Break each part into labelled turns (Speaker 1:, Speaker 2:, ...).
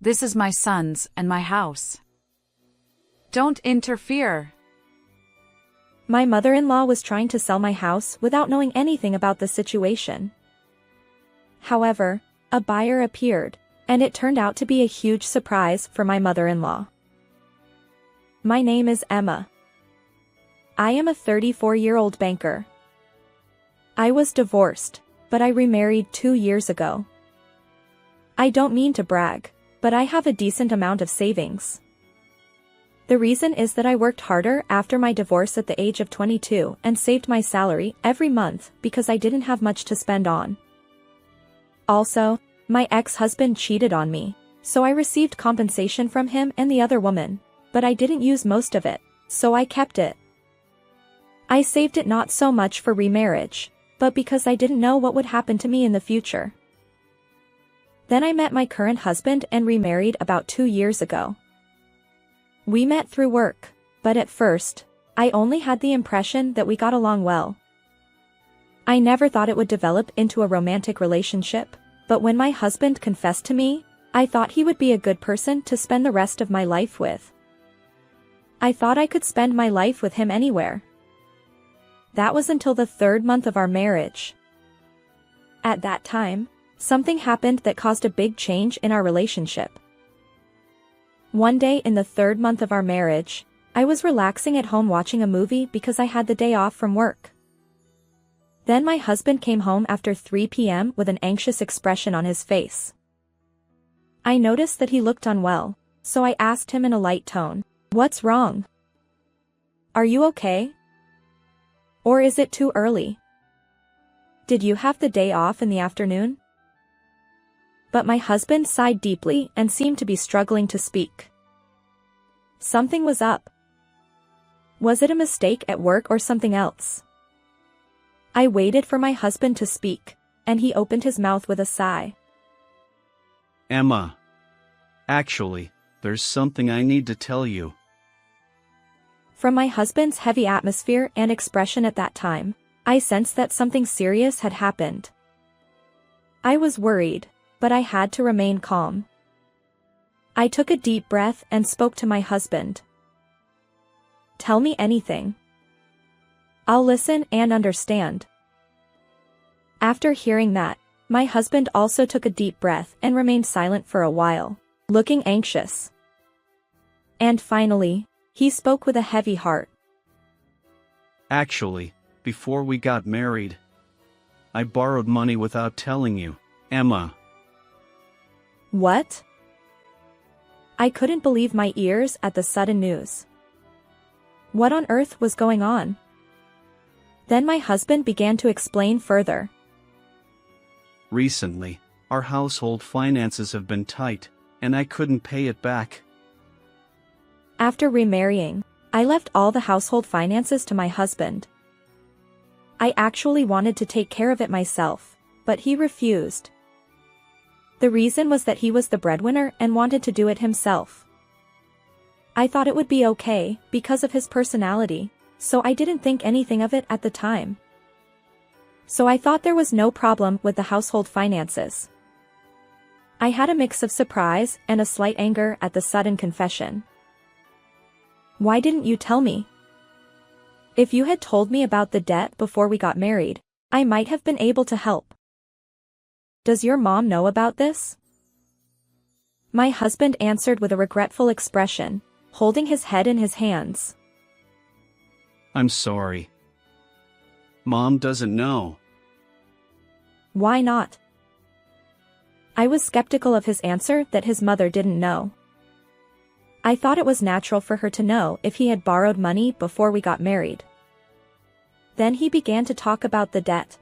Speaker 1: This is my son's and my house. Don't interfere.
Speaker 2: My mother-in-law was trying to sell my house without knowing anything about the situation. However, a buyer appeared, and it turned out to be a huge surprise for my mother-in-law. My name is Emma. I am a 34-year-old banker. I was divorced, but I remarried 2 years ago. I don't mean to brag, but I have a decent amount of savings. The reason is that I worked harder after my divorce at the age of 22 and saved my salary every month because I didn't have much to spend on. Also, my ex-husband cheated on me, so I received compensation from him and the other woman, but I didn't use most of it, so I kept it. I saved it not so much for remarriage, but because I didn't know what would happen to me in the future. Then I met my current husband and remarried about 2 years ago. We met through work, but at first, I only had the impression that we got along well. I never thought it would develop into a romantic relationship, but when my husband confessed to me, I thought he would be a good person to spend the rest of my life with. I thought I could spend my life with him anywhere. That was until the 3rd month of our marriage. At that time, something happened that caused a big change in our relationship. One day in the 3rd month of our marriage, I was relaxing at home watching a movie because I had the day off from work. Then my husband came home after 3 p.m. with an anxious expression on his face. I noticed that he looked unwell, so I asked him in a light tone, "What's wrong? Are you okay? Or is it too early? Did you have the day off in the afternoon?" But my husband sighed deeply and seemed to be struggling to speak. Something was up. Was it a mistake at work or something else? I waited for my husband to speak, and he opened his mouth with a sigh.
Speaker 3: Emma. Actually, there's something I need to tell you.
Speaker 2: From my husband's heavy atmosphere and expression at that time, I sensed that something serious had happened. I was worried, but I had to remain calm. I took a deep breath and spoke to my husband. "Tell me anything. I'll listen and understand." After hearing that, my husband also took a deep breath and remained silent for a while, looking anxious. And finally, he spoke with a heavy heart.
Speaker 3: Actually, before we got married, I borrowed money without telling you, Emma.
Speaker 2: What? I couldn't believe my ears at the sudden news. What on earth was going on? Then my husband began to explain further.
Speaker 3: Recently, our household finances have been tight, and I couldn't pay it back.
Speaker 2: After remarrying, I left all the household finances to my husband. I actually wanted to take care of it myself, but he refused. The reason was that he was the breadwinner and wanted to do it himself. I thought it would be okay because of his personality, so I didn't think anything of it at the time. So I thought there was no problem with the household finances. I had a mix of surprise and a slight anger at the sudden confession. Why didn't you tell me? If you had told me about the debt before we got married, I might have been able to help. Does your mom know about this? My husband answered with a regretful expression, holding his head in his hands.
Speaker 3: I'm sorry. Mom doesn't know.
Speaker 2: Why not? I was skeptical of his answer that his mother didn't know. I thought it was natural for her to know if he had borrowed money before we got married. Then he began to talk about the debt.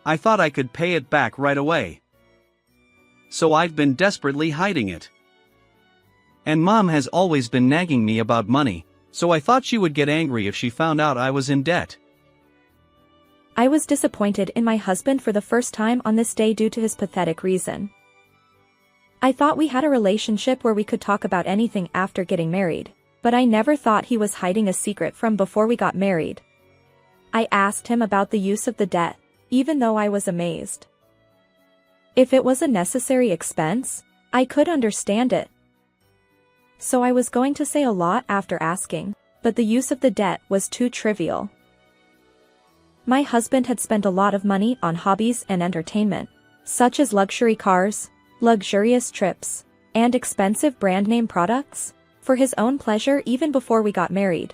Speaker 3: I thought I could pay it back right away. So I've been desperately hiding it. And Mom has always been nagging me about money, so I thought she would get angry if she found out I was in debt.
Speaker 2: I was disappointed in my husband for the first time on this day due to his pathetic reason. I thought we had a relationship where we could talk about anything after getting married, but I never thought he was hiding a secret from before we got married. I asked him about the use of the debt, even though I was amazed. If it was a necessary expense, I could understand it. So I was going to say a lot after asking, but the use of the debt was too trivial. My husband had spent a lot of money on hobbies and entertainment, such as luxury cars, luxurious trips, and expensive brand name products, for his own pleasure even before we got married.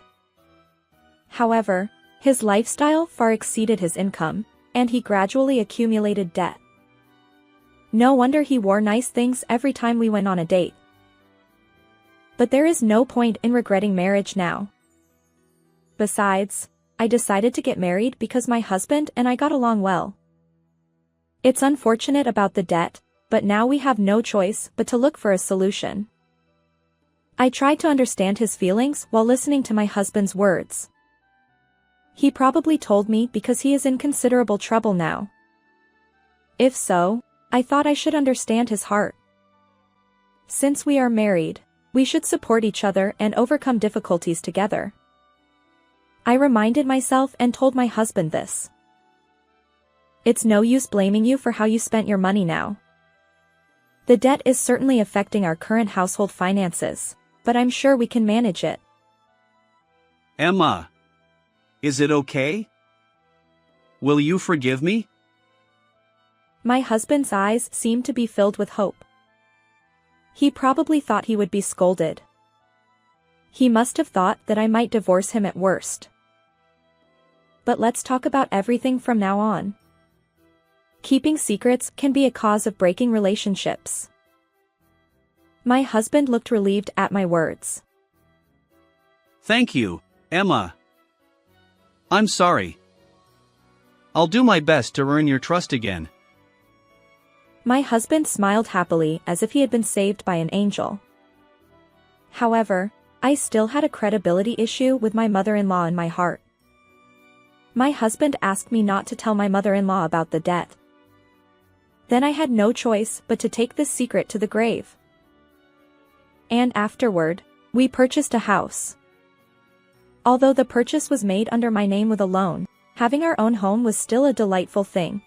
Speaker 2: However, his lifestyle far exceeded his income, and he gradually accumulated debt. No wonder he wore nice things every time we went on a date. But there is no point in regretting marriage now. Besides, I decided to get married because my husband and I got along well. It's unfortunate about the debt, but now we have no choice but to look for a solution. I tried to understand his feelings while listening to my husband's words. He probably told me because he is in considerable trouble now. If so, I thought I should understand his heart. Since we are married, we should support each other and overcome difficulties together. I reminded myself and told my husband this. It's no use blaming you for how you spent your money now. The debt is certainly affecting our current household finances, but I'm sure we can manage it.
Speaker 3: Emma, is it okay? Will you forgive me?
Speaker 2: My husband's eyes seemed to be filled with hope. He probably thought he would be scolded. He must have thought that I might divorce him at worst. But let's talk about everything from now on. Keeping secrets can be a cause of breaking relationships. My husband looked relieved at my words.
Speaker 3: Thank you, Emma. I'm sorry. I'll do my best to earn your trust again.
Speaker 2: My husband smiled happily as if he had been saved by an angel. However, I still had a credibility issue with my mother-in-law in my heart. My husband asked me not to tell my mother-in-law about the debt. Then I had no choice but to take this secret to the grave. And afterward, we purchased a house. Although the purchase was made under my name with a loan, having our own home was still a delightful thing.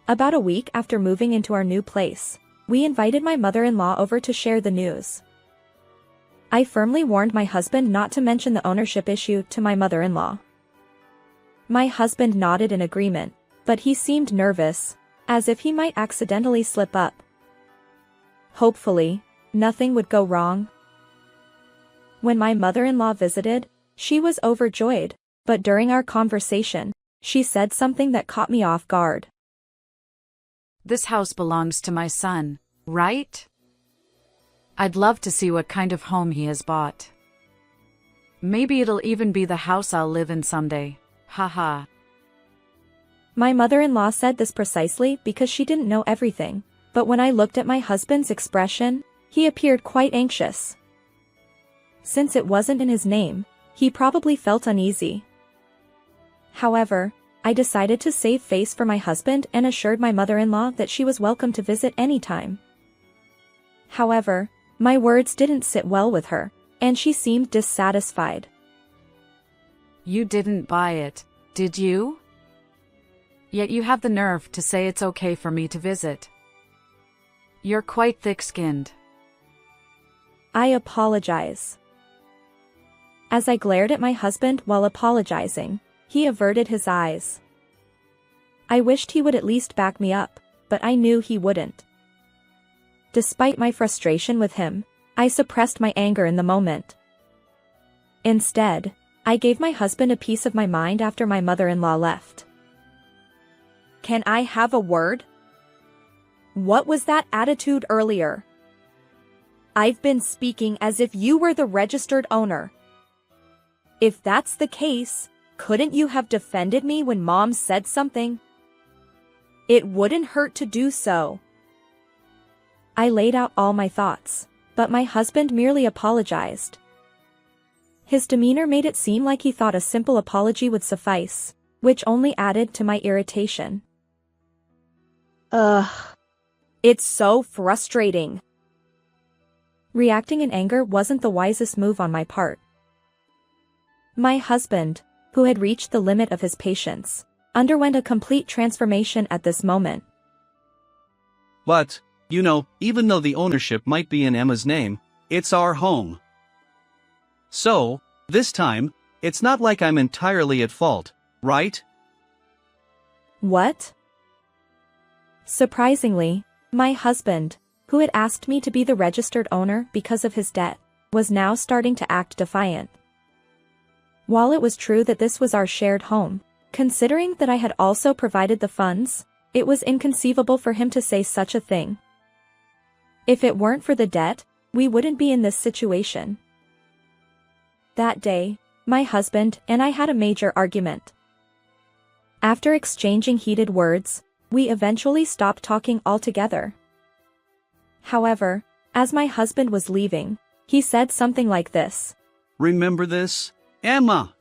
Speaker 2: About a week after moving into our new place, we invited my mother-in-law over to share the news. I firmly warned my husband not to mention the ownership issue to my mother-in-law. My husband nodded in agreement, but he seemed nervous, as if he might accidentally slip up. Hopefully, nothing would go wrong. When my mother-in-law visited, she was overjoyed, but during our conversation, she said something that caught me off guard.
Speaker 1: This house belongs to my son, right? I'd love to see what kind of home he has bought. Maybe it'll even be the house I'll live in someday. Haha.
Speaker 2: My mother-in-law said this precisely because she didn't know everything, but when I looked at my husband's expression, he appeared quite anxious. Since it wasn't in his name, he probably felt uneasy. However, I decided to save face for my husband and assured my mother-in-law that she was welcome to visit anytime. However, my words didn't sit well with her, and she seemed dissatisfied.
Speaker 1: You didn't buy it, did you? Yet you have the nerve to say it's okay for me to visit. You're quite thick-skinned.
Speaker 2: I apologize. As I glared at my husband while apologizing, he averted his eyes. I wished he would at least back me up, but I knew he wouldn't. Despite my frustration with him, I suppressed my anger in the moment. Instead, I gave my husband a piece of my mind after my mother-in-law left. Can I have a word? What was that attitude earlier? I've been speaking as if you were the registered owner. If that's the case, couldn't you have defended me when Mom said something? It wouldn't hurt to do so. I laid out all my thoughts, but my husband merely apologized. His demeanor made it seem like he thought a simple apology would suffice, which only added to my irritation. Ugh. It's so frustrating. Reacting in anger wasn't the wisest move on my part. My husband, who had reached the limit of his patience, underwent a complete transformation at this moment.
Speaker 3: But, You know, even though the ownership might be in Emma's name, it's our home. So, this time, it's not like I'm entirely at fault, right?
Speaker 2: What? Surprisingly, my husband, who had asked me to be the registered owner because of his debt, was now starting to act defiant. While it was true that this was our shared home, considering that I had also provided the funds, it was inconceivable for him to say such a thing. If it weren't for the debt, we wouldn't be in this situation. That day, my husband and I had a major argument. After exchanging heated words, we eventually stopped talking altogether. However, as my husband was leaving, he said something like this.
Speaker 3: Remember this, Emma?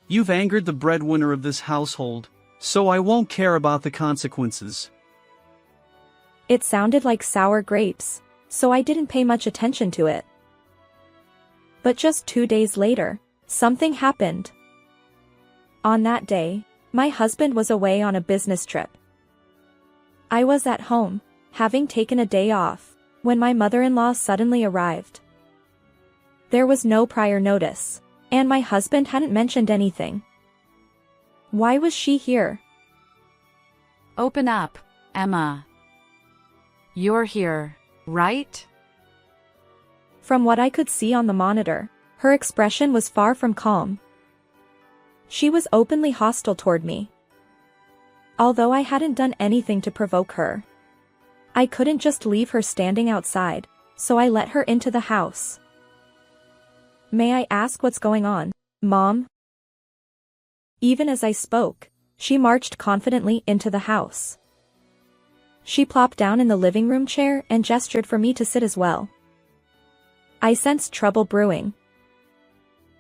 Speaker 3: You've angered the breadwinner of this household, so I won't care about the consequences.
Speaker 2: It sounded like sour grapes, so I didn't pay much attention to it. But just 2 days later, something happened. On that day, my husband was away on a business trip. I was at home, having taken a day off, when my mother-in-law suddenly arrived. There was no prior notice, and my husband hadn't mentioned anything. Why was she here?
Speaker 1: Open up, Emma. You're here, right?
Speaker 2: From what I could see on the monitor, her expression was far from calm. She was openly hostile toward me. Although I hadn't done anything to provoke her, I couldn't just leave her standing outside, so I let her into the house. May I ask what's going on, Mom? Even as I spoke, she marched confidently into the house. She plopped down in the living room chair and gestured for me to sit as well. I sensed trouble brewing.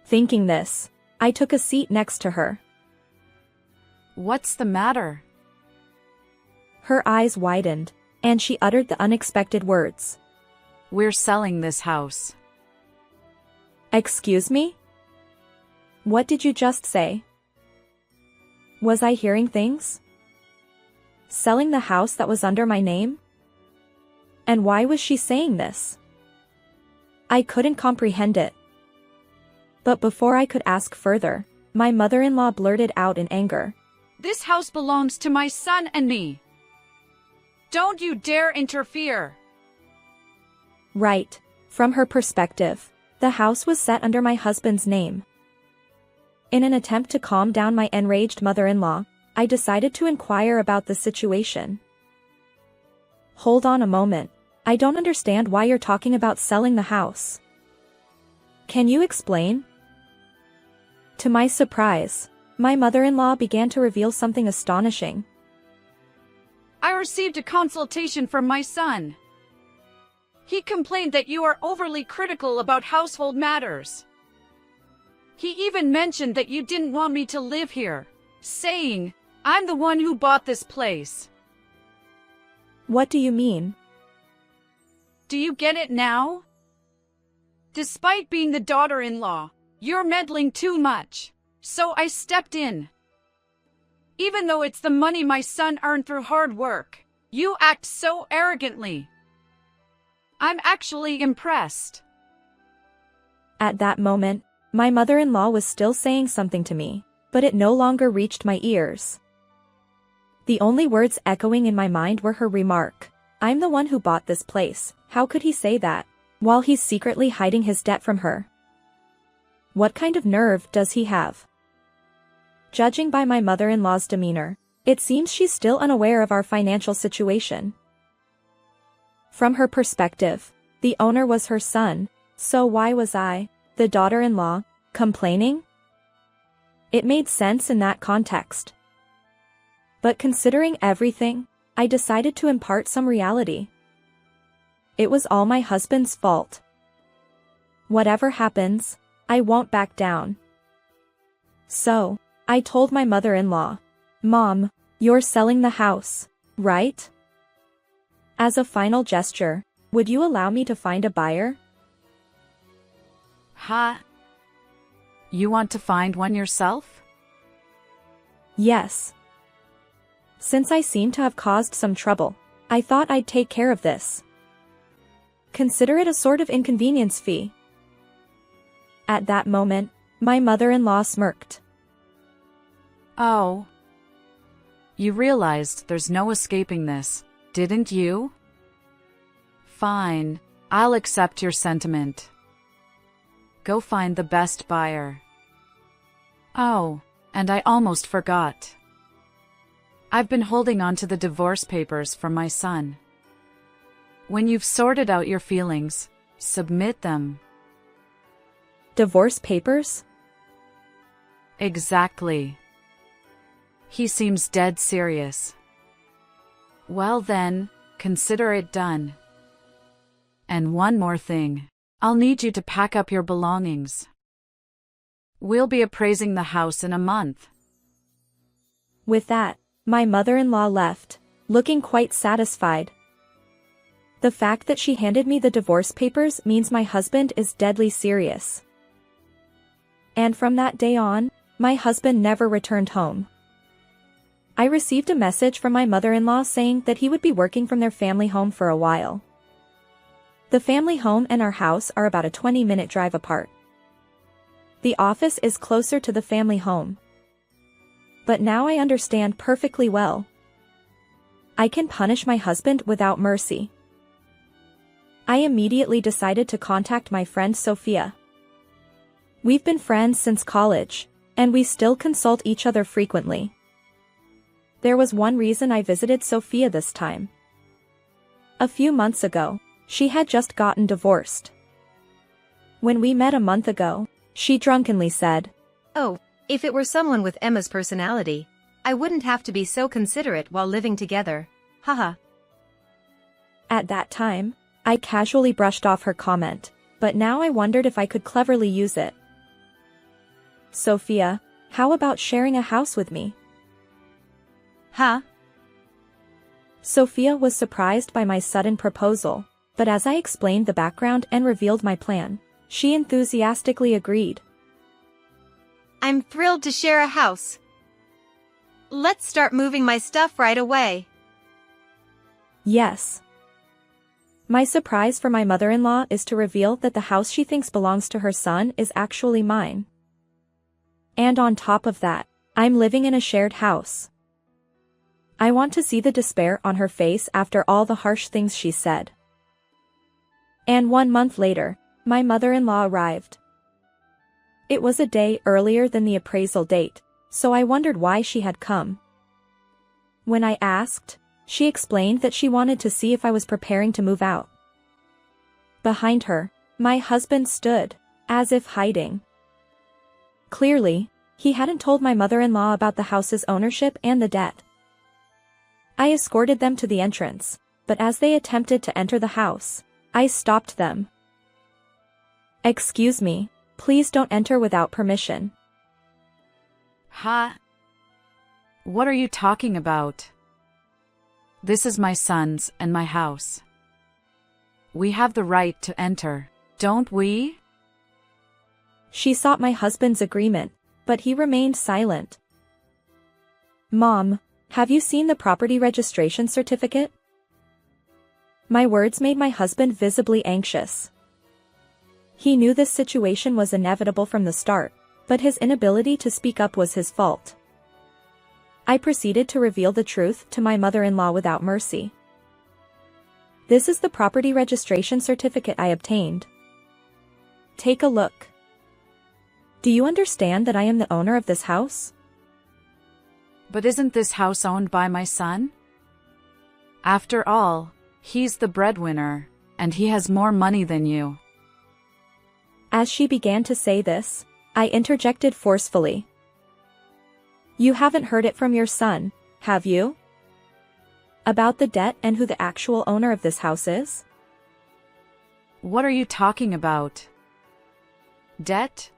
Speaker 2: Thinking this, I took a seat next to her.
Speaker 1: What's the matter?
Speaker 2: Her eyes widened, and she uttered the unexpected words.
Speaker 1: We're selling this house.
Speaker 2: Excuse me? What did you just say? Was I hearing things? Selling the house that was under my name? And why was she saying this? I couldn't comprehend it. But before I could ask further, my mother-in-law blurted out in anger.
Speaker 1: This house belongs to my son and me. Don't you dare interfere.
Speaker 2: Right. From her perspective, the house was set under my husband's name. In an attempt to calm down my enraged mother-in-law, I decided to inquire about the situation. Hold on a moment. I don't understand why you're talking about selling the house. Can you explain? To my surprise, my mother-in-law began to reveal something astonishing.
Speaker 1: I received a consultation from my son. He complained that you are overly critical about household matters. He even mentioned that you didn't want me to live here, saying, I'm the one who bought this place.
Speaker 2: What do you mean?
Speaker 1: Do you get it now? Despite being the daughter-in-law, you're meddling too much, so I stepped in. Even though it's the money my son earned through hard work, you act so arrogantly. I'm actually impressed.
Speaker 2: At that moment, my mother-in-law was still saying something to me, but it no longer reached my ears. The only words echoing in my mind were her remark, I'm the one who bought this place. How could he say that, while he's secretly hiding his debt from her? What kind of nerve does he have? Judging by my mother-in-law's demeanor, it seems she's still unaware of our financial situation. From her perspective, the owner was her son, so why was I, the daughter-in-law, complaining? It made sense in that context. But considering everything, I decided to impart some reality. It was all my husband's fault. Whatever happens, I won't back down. So, I told my mother-in-law, Mom, you're selling the house, right? As a final gesture, would you allow me to find a buyer?
Speaker 1: Huh? You want to find one yourself?
Speaker 2: Yes. Since I seem to have caused some trouble, I thought I'd take care of this. Consider it a sort of inconvenience fee. At that moment, my mother-in-law smirked.
Speaker 1: Oh. You realized there's no escaping this, didn't you? Fine, I'll accept your sentiment. Go find the best buyer. Oh, and I almost forgot. I've been holding on to the divorce papers from my son. When you've sorted out your feelings, submit them.
Speaker 2: Divorce papers?
Speaker 1: Exactly. He seems dead serious. Well then, consider it done. And one more thing. I'll need you to pack up your belongings. We'll be appraising the house in a month.
Speaker 2: With that, my mother-in-law left, looking quite satisfied. The fact that she handed me the divorce papers means my husband is deadly serious. And from that day on, my husband never returned home. I received a message from my mother-in-law saying that he would be working from their family home for a while. The family home and our house are about a 20-minute drive apart. The office is closer to the family home. But now I understand perfectly well. I can punish my husband without mercy. I immediately decided to contact my friend Sophia. We've been friends since college, and we still consult each other frequently. There was one reason I visited Sophia this time. A few months ago, she had just gotten divorced. When we met a month ago, she drunkenly said,
Speaker 4: "Oh, if it were someone with Emma's personality, I wouldn't have to be so considerate while living together. Haha."
Speaker 2: At that time, I casually brushed off her comment, but now I wondered if I could cleverly use it. "Sophia, how about sharing a house with me?"
Speaker 4: Huh?
Speaker 2: Sophia was surprised by my sudden proposal, but as I explained the background and revealed my plan, she enthusiastically agreed.
Speaker 4: I'm thrilled to share a house. Let's start moving my stuff right away.
Speaker 2: Yes. My surprise for my mother-in-law is to reveal that the house she thinks belongs to her son is actually mine. And on top of that, I'm living in a shared house. I want to see the despair on her face after all the harsh things she said. And 1 month later, my mother-in-law arrived. It was a day earlier than the appraisal date, so I wondered why she had come. When I asked, she explained that she wanted to see if I was preparing to move out. Behind her, my husband stood, as if hiding. Clearly, he hadn't told my mother-in-law about the house's ownership and the debt. I escorted them to the entrance, but as they attempted to enter the house, I stopped them. "Excuse me, please don't enter without permission."
Speaker 1: Huh? What are you talking about? This is my son's and my house. We have the right to enter, don't we?
Speaker 2: She sought my husband's agreement, but he remained silent. "Mom, have you seen the property registration certificate?" My words made my husband visibly anxious. He knew this situation was inevitable from the start, but his inability to speak up was his fault. I proceeded to reveal the truth to my mother-in-law without mercy. "This is the property registration certificate I obtained. Take a look. Do you understand that I am the owner of this house?"
Speaker 1: But isn't this house owned by my son? After all, he's the breadwinner, and he has more money than you.
Speaker 2: As she began to say this, I interjected forcefully. "You haven't heard it from your son, have you? About the debt and who the actual owner of this house is?"
Speaker 1: What are you talking about? Debt?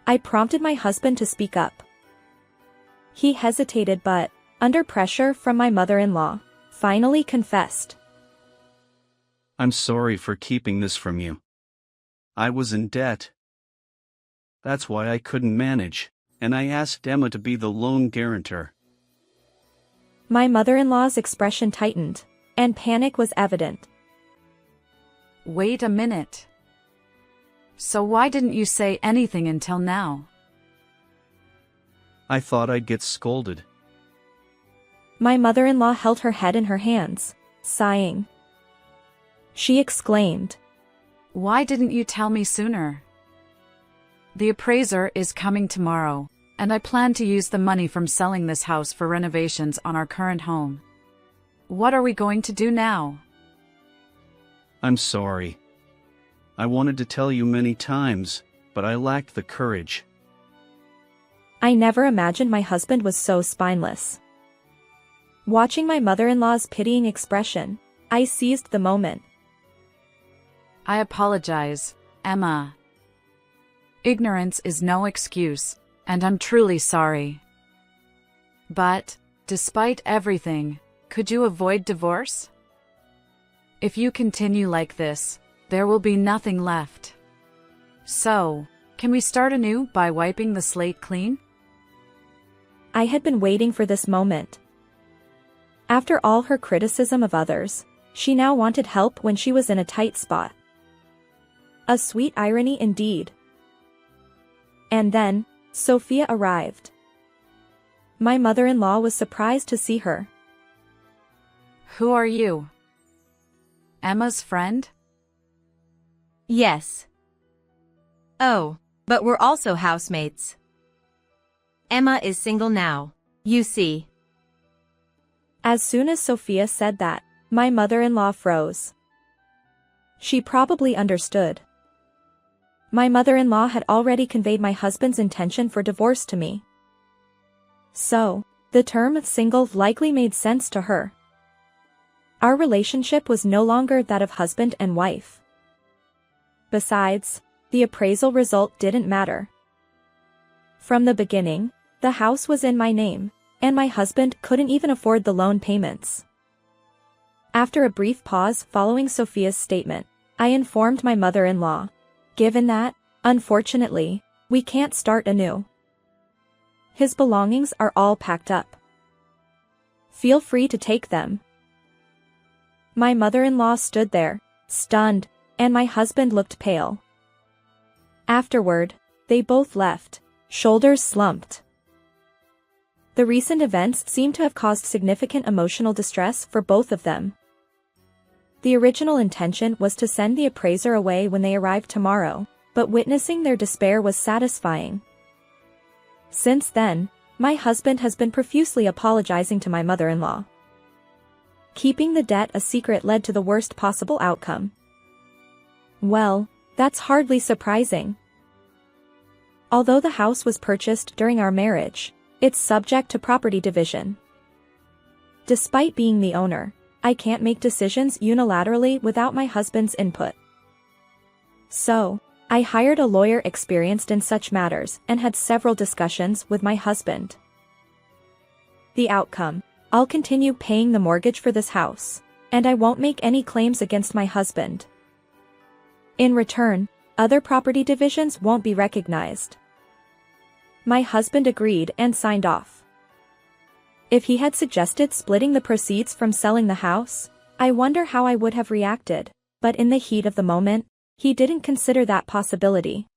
Speaker 2: I prompted my husband to speak up. He hesitated but, under pressure from my mother-in-law, finally confessed.
Speaker 3: "I'm sorry for keeping this from you. I was in debt. That's why I couldn't manage, and I asked Emma to be the loan guarantor."
Speaker 2: My mother-in-law's expression tightened, and panic was evident.
Speaker 1: Wait a minute. So why didn't you say anything until now?
Speaker 3: I thought I'd get scolded.
Speaker 2: My mother-in-law held her head in her hands, sighing. She exclaimed,
Speaker 1: Why didn't you tell me sooner? The appraiser is coming tomorrow, and I plan to use the money from selling this house for renovations on our current home. What are we going to do now?
Speaker 3: I'm sorry. I wanted to tell you many times, but I lacked the courage.
Speaker 2: I never imagined my husband was so spineless. Watching my mother-in-law's pitying expression, I seized the moment.
Speaker 1: I apologize, Emma. Ignorance is no excuse, and I'm truly sorry. But, despite everything, could you avoid divorce? If you continue like this, there will be nothing left. So, can we start anew by wiping the slate clean?
Speaker 2: I had been waiting for this moment. After all her criticism of others, she now wanted help when she was in a tight spot. A sweet irony indeed. And then, Sophia arrived. My mother-in-law was surprised to see her.
Speaker 1: Who are you? Emma's friend?
Speaker 4: Yes. Oh, but we're also housemates. Emma is single now, you see.
Speaker 2: As soon as Sophia said that, my mother-in-law froze. She probably understood. My mother-in-law had already conveyed my husband's intention for divorce to me. So, the term single likely made sense to her. Our relationship was no longer that of husband and wife. Besides, the appraisal result didn't matter. From the beginning, the house was in my name, and my husband couldn't even afford the loan payments. After a brief pause following Sophia's statement, I informed my mother-in-law. Given that, unfortunately, we can't start anew. His belongings are all packed up. Feel free to take them. My mother-in-law stood there, stunned, and my husband looked pale. Afterward, they both left, shoulders slumped. The recent events seemed to have caused significant emotional distress for both of them. The original intention was to send the appraiser away when they arrived tomorrow, but witnessing their despair was satisfying. Since then, my husband has been profusely apologizing to my mother-in-law. Keeping the debt a secret led to the worst possible outcome. Well, that's hardly surprising. Although the house was purchased during our marriage, it's subject to property division. Despite being the owner, I can't make decisions unilaterally without my husband's input. So, I hired a lawyer experienced in such matters and had several discussions with my husband. The outcome: I'll continue paying the mortgage for this house, and I won't make any claims against my husband. In return, other property divisions won't be recognized. My husband agreed and signed off. If he had suggested splitting the proceeds from selling the house, I wonder how I would have reacted, but in the heat of the moment, he didn't consider that possibility.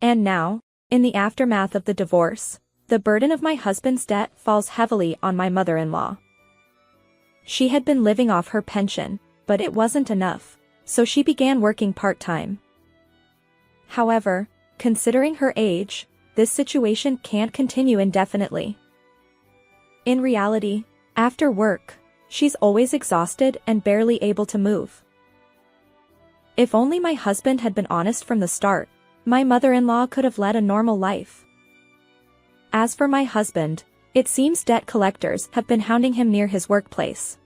Speaker 2: And now, in the aftermath of the divorce, the burden of my husband's debt falls heavily on my mother-in-law. She had been living off her pension, but it wasn't enough, so she began working part-time. However, considering her age, this situation can't continue indefinitely. In reality, after work, she's always exhausted and barely able to move. If only my husband had been honest from the start, my mother-in-law could have led a normal life. As for my husband, it seems debt collectors have been hounding him near his workplace.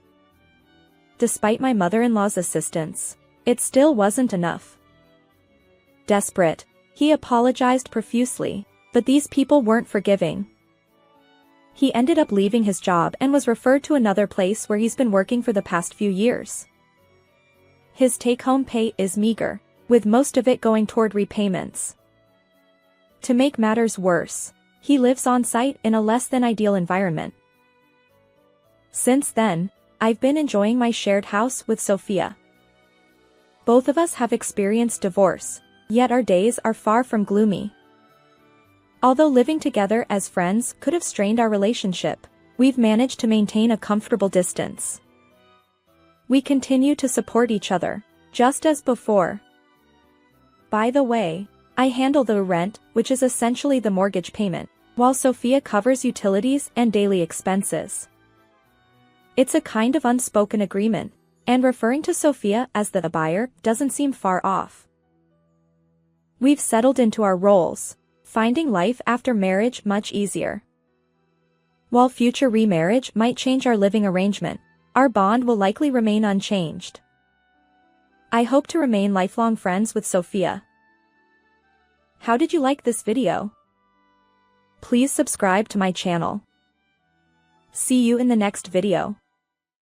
Speaker 2: Despite my mother-in-law's assistance, it still wasn't enough. Desperate, he apologized profusely, but these people weren't forgiving. He ended up leaving his job and was referred to another place where he's been working for the past few years. His take-home pay is meager, with most of it going toward repayments. To make matters worse, he lives on site in a less than ideal environment. Since then, I've been enjoying my shared house with Sophia. Both of us have experienced divorce, yet our days are far from gloomy. Although living together as friends could have strained our relationship, we've managed to maintain a comfortable distance. We continue to support each other, just as before. By the way, I handle the rent, which is essentially the mortgage payment, while Sophia covers utilities and daily expenses. It's a kind of unspoken agreement, and referring to Sophia as the buyer doesn't seem far off. We've settled into our roles, finding life after marriage much easier. While future remarriage might change our living arrangement, our bond will likely remain unchanged. I hope to remain lifelong friends with Sophia. How did you like this video? Please subscribe to my channel. See you in the next video.